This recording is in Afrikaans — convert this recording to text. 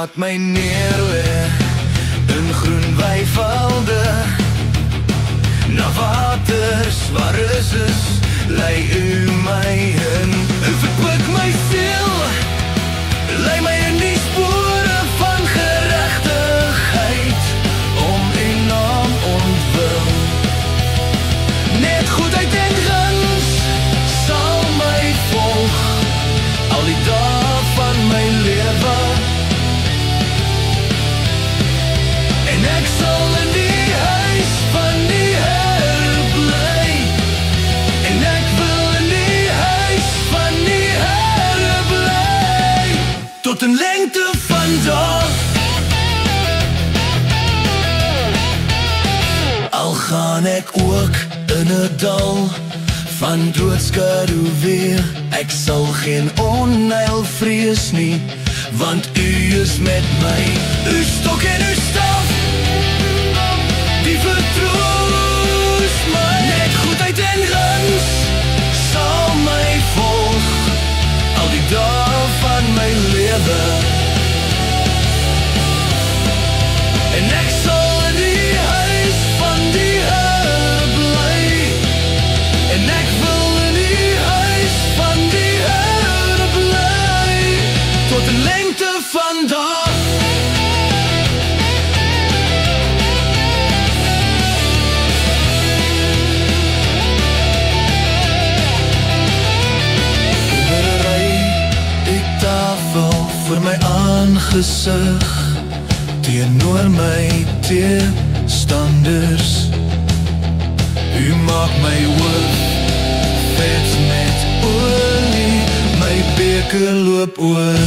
laat my neerlê in groen weivelde, na waters waar rus is, lei u my in. U verkwik my siel, lei my in die spore van geregtigheid, om u naam ontwil. Net goedheid en guns sal my volg, al die dae van my lewe. En ek sal in die huis van die Here bly, en ek wil in die huis van die Here bly, tot in lengte van dae. Al gaan ek ook in 'n dal van doodskadu weer, ek sal geen onheil vrees nie, want u is met my. U stok en u staf, die vertroos my. Net goedheid en guns sal my volg, al die dae van my lewe. En ek sal in die huis van die Here bly, en ek wil in die huis van die Here bly, tot in lengte van dae. Voor my aangesig, teenoor my teestanders. U maak my hoof vet met olie, my beker loop oor.